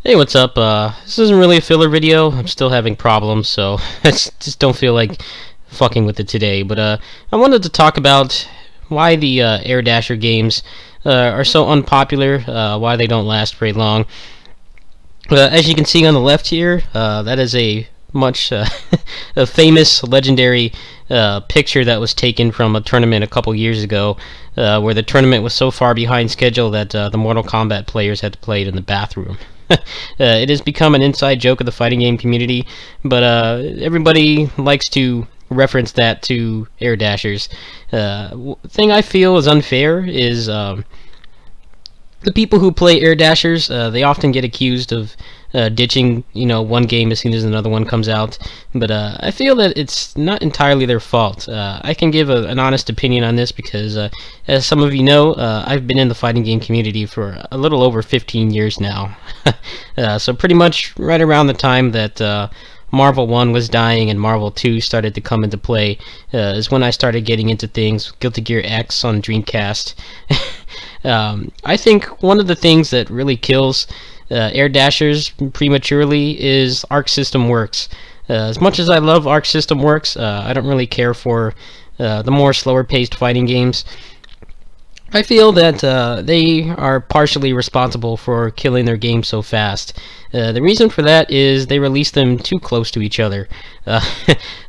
Hey, what's up? This isn't really a filler video. I'm still having problems, so I just don't feel like fucking with it today. But I wanted to talk about why the airdasher games are so unpopular, why they don't last very long. As you can see on the left here, that is a much a famous, legendary picture that was taken from a tournament a couple years ago, where the tournament was so far behind schedule that the Mortal Kombat players had to play it in the bathroom. It has become an inside joke of the fighting game community, but everybody likes to reference that to air dashers. Thing I feel is unfair is the people who play air dashers. They often get accused of ditching, one game as soon as another one comes out. But I feel that it's not entirely their fault. I can give an honest opinion on this because, as some of you know, I've been in the fighting game community for a little over 15 years now. So pretty much right around the time that Marvel 1 was dying and Marvel 2 started to come into play is when I started getting into things. Guilty Gear X on Dreamcast. I think one of the things that really kills air dashers prematurely is Arc System Works. As much as I love Arc System Works, I don't really care for the more slower paced fighting games. I feel that they are partially responsible for killing their game so fast. The reason for that is they released them too close to each other.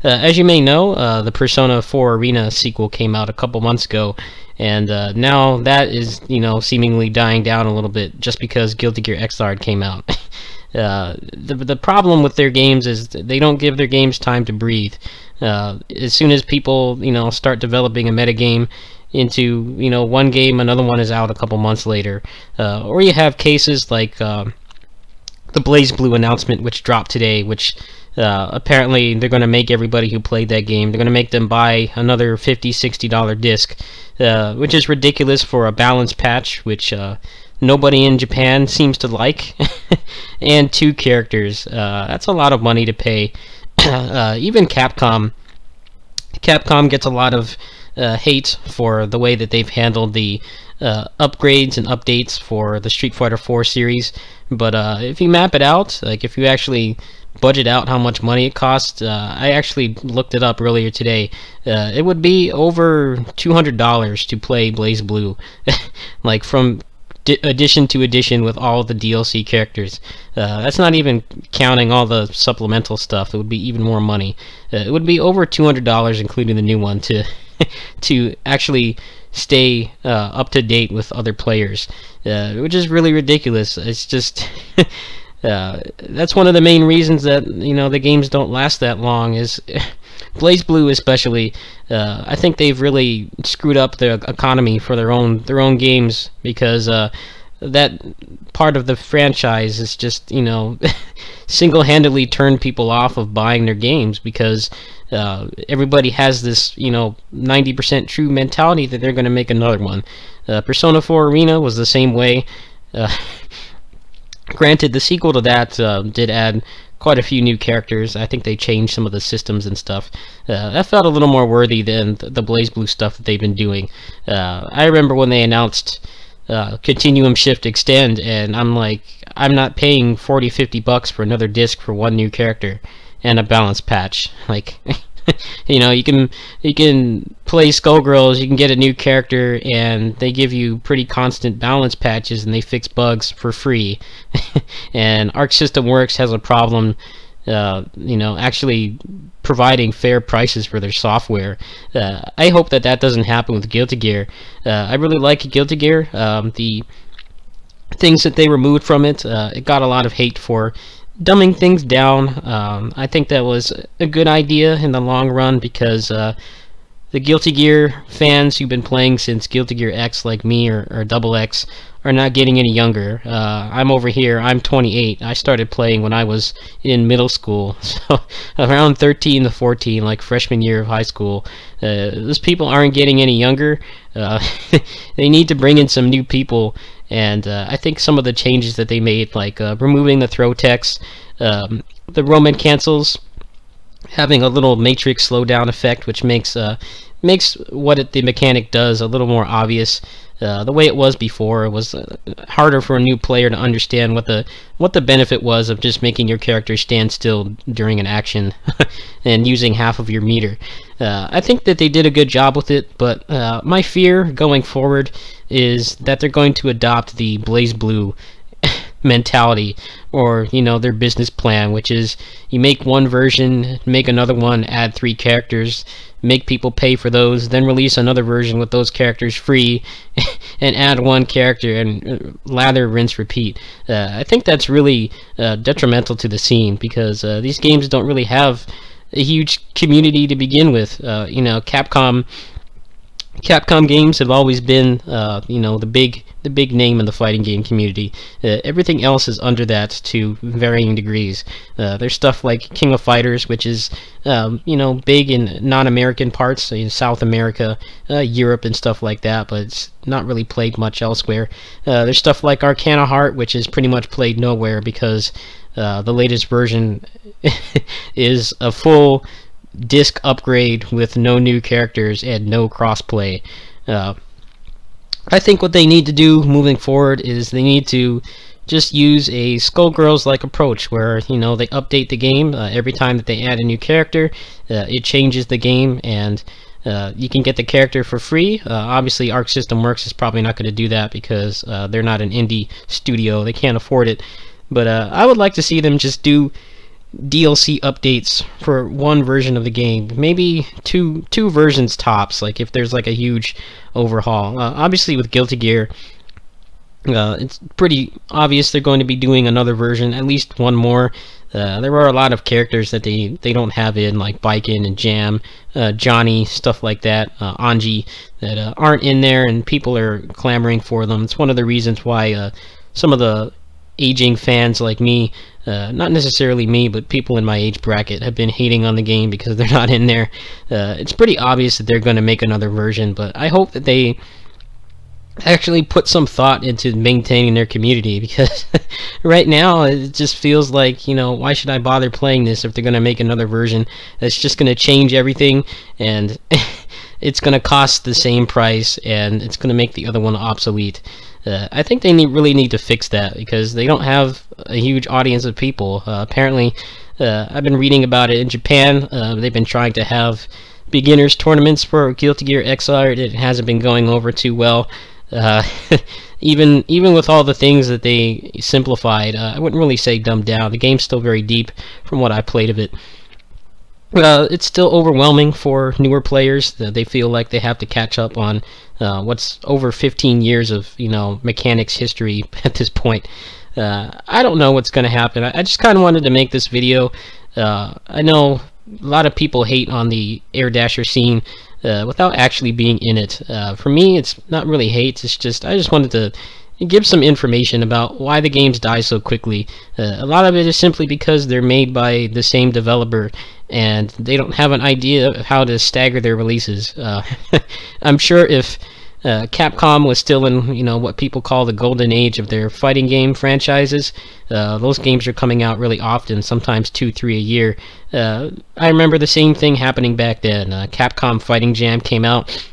As you may know, the Persona 4 Arena sequel came out a couple months ago, and now that is, seemingly dying down a little bit just because Guilty Gear Xrd came out. The problem with their games is they don't give their games time to breathe. As soon as people, start developing a metagame into, one game, another one is out a couple months later. Or you have cases like the BlazBlue announcement, which dropped today, which apparently they're going to make everybody who played that game, they're going to make them buy another $50-$60 disc, which is ridiculous for a balance patch, which nobody in Japan seems to like, and 2 characters. That's a lot of money to pay. Even Capcom gets a lot of hate for the way that they've handled the upgrades and updates for the Street Fighter 4 series. But if you map it out, like if you actually budget out how much money it costs, I actually looked it up earlier today. It would be over $200 to play BlazBlue, like from edition to edition with all the DLC characters. That's not even counting all the supplemental stuff. It would be even more money. It would be over $200, including the new one, to to actually stay up to date with other players, which is really ridiculous. It's just that's one of the main reasons that the games don't last that long. Is BlazBlue especially, I think they've really screwed up the economy for their own games, because that part of the franchise is just single-handedly turned people off of buying their games, because everybody has this 90% true mentality that they're going to make another one. Persona 4 Arena was the same way. Granted, the sequel to that did add quite a few new characters. I think they changed some of the systems and stuff. That felt a little more worthy than the BlazBlue stuff that they've been doing. I remember when they announced Continuum Shift Extend, and I'm like, I'm not paying $40-$50 for another disc for one new character and a balance patch. Like, you can play Skullgirls, you can get a new character, and they give you pretty constant balance patches, and they fix bugs for free. And Arc System Works has a problem, actually providing fair prices for their software. I hope that doesn't happen with Guilty Gear. I really like Guilty Gear. The things that they removed from it, it got a lot of hate for dumbing things down. I think that was a good idea in the long run, because the Guilty Gear fans who've been playing since Guilty Gear X, like me or Double X, are not getting any younger. I'm over here, I'm 28. I started playing when I was in middle school, so around 13 to 14, like freshman year of high school. Those people aren't getting any younger. They need to bring in some new people, and I think some of the changes that they made, like removing the throw text, the Roman cancels, having a little matrix slowdown effect, which makes makes the mechanic does a little more obvious. The way it was before, it was harder for a new player to understand what the benefit was of just making your character stand still during an action and using half of your meter. I think that they did a good job with it, but my fear going forward is that they're going to adopt the BlazBlue mentality, or their business plan, which is you make one version, make another one, add 3 characters, make people pay for those, then release another version with those characters free and add 1 character, and lather, rinse, repeat. I think that's really detrimental to the scene, because these games don't really have a huge community to begin with. Capcom games have always been, the big name in the fighting game community. Everything else is under that to varying degrees. There's stuff like King of Fighters, which is, big in non-American parts, in South America, Europe, and stuff like that, but it's not really played much elsewhere. There's stuff like Arcana Heart, which is pretty much played nowhere because the latest version is a full disc upgrade with no new characters and no crossplay. I think what they need to do moving forward is they need to just use a Skullgirls-like approach, where they update the game every time that they add a new character. It changes the game, and you can get the character for free. Obviously, Arc System Works is probably not going to do that because they're not an indie studio; they can't afford it. But I would like to see them just do DLC updates for 1 version of the game, maybe two versions tops, like if there's like a huge overhaul. Obviously with Guilty Gear, it's pretty obvious they're going to be doing another version, at least 1 more. There are a lot of characters that they don't have in, like Biken and Jam, Johnny, stuff like that, Anji, that aren't in there, and people are clamoring for them. It's one of the reasons why some of the aging fans like me, not necessarily me, but people in my age bracket, have been hating on the game because they're not in there. It's pretty obvious that they're going to make another version, but I hope that they actually put some thought into maintaining their community, because right now it just feels like, why should I bother playing this if they're going to make another version that's just going to change everything, and it's going to cost the same price, and it's going to make the other one obsolete. I think they really need to fix that, because they don't have a huge audience of people. Apparently, I've been reading about it in Japan. They've been trying to have beginners tournaments for Guilty Gear XR. It hasn't been going over too well. Even with all the things that they simplified, I wouldn't really say dumbed down. The game's still very deep from what I played of it. It's still overwhelming for newer players. They feel like they have to catch up on what's over 15 years of mechanics history at this point. I don't know what's going to happen. I just kind of wanted to make this video. I know a lot of people hate on the airdasher scene without actually being in it. For me, it's not really hate. It's just I just wanted to give some information about why the games die so quickly. A lot of it is simply because they're made by the same developer, and they don't have an idea of how to stagger their releases. I'm sure if Capcom was still in what people call the golden age of their fighting game franchises, those games are coming out really often, sometimes 2-3 a year. I remember the same thing happening back then. Capcom Fighting Jam came out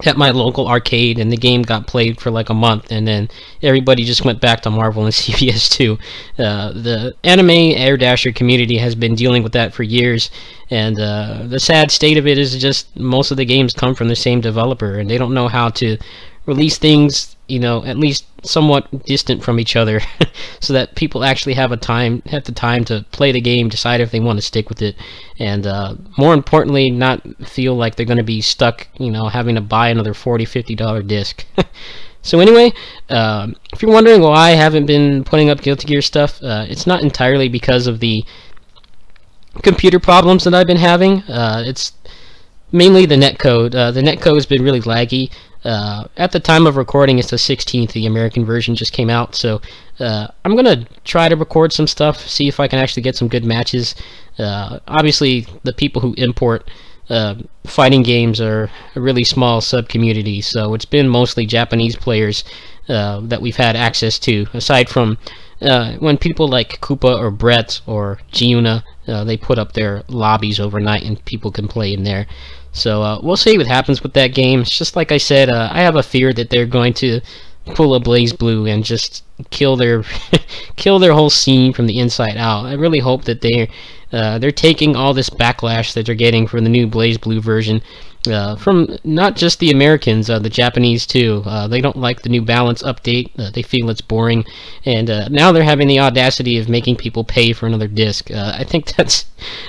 at my local arcade, and the game got played for like a month, and then everybody just went back to Marvel and CVS 2. The anime airdasher community has been dealing with that for years, and the sad state of it is just most of the games come from the same developer, and they don't know how to release things at least somewhat distant from each other so that people actually have the time to play the game, decide if they want to stick with it, and more importantly, not feel like they're going to be stuck having to buy another $40-50 disc. So anyway, if you're wondering why I haven't been putting up Guilty Gear stuff, it's not entirely because of the computer problems that I've been having. It's mainly the netcode. The netcode has been really laggy. At the time of recording, it's the 16th. The American version just came out, so I'm gonna try to record some stuff, see if I can actually get some good matches. Obviously, the people who import fighting games are a really small sub-community, so it's been mostly Japanese players that we've had access to, aside from when people like Koopa or Brett or Giuna they put up their lobbies overnight and people can play in there. So we'll see what happens with that game. It's just like I said, I have a fear that they're going to pull a BlazBlue and just kill their kill their whole scene from the inside out. I really hope that they're taking all this backlash that they're getting from the new BlazBlue version, from not just the Americans, the Japanese too. They don't like the New Balance update. They feel it's boring, and now they're having the audacity of making people pay for another disc. I think that's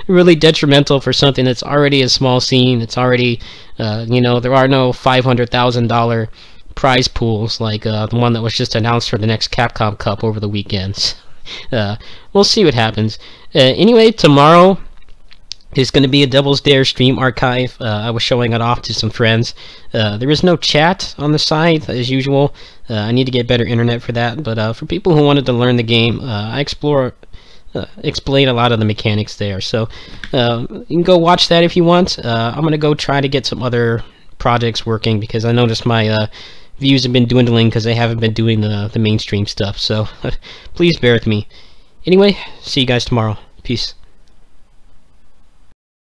really detrimental for something that's already a small scene. It's already, there are no $500,000 prize pools like the one that was just announced for the next Capcom Cup over the weekends. We'll see what happens. Anyway, tomorrow there's going to be a Devil's Dare stream archive. I was showing it off to some friends. There is no chat on the site as usual. I need to get better internet for that, but for people who wanted to learn the game, I explain a lot of the mechanics there. So you can go watch that if you want. I'm going to go try to get some other projects working because I noticed my views have been dwindling because I haven't been doing the mainstream stuff. So please bear with me. Anyway, see you guys tomorrow. Peace.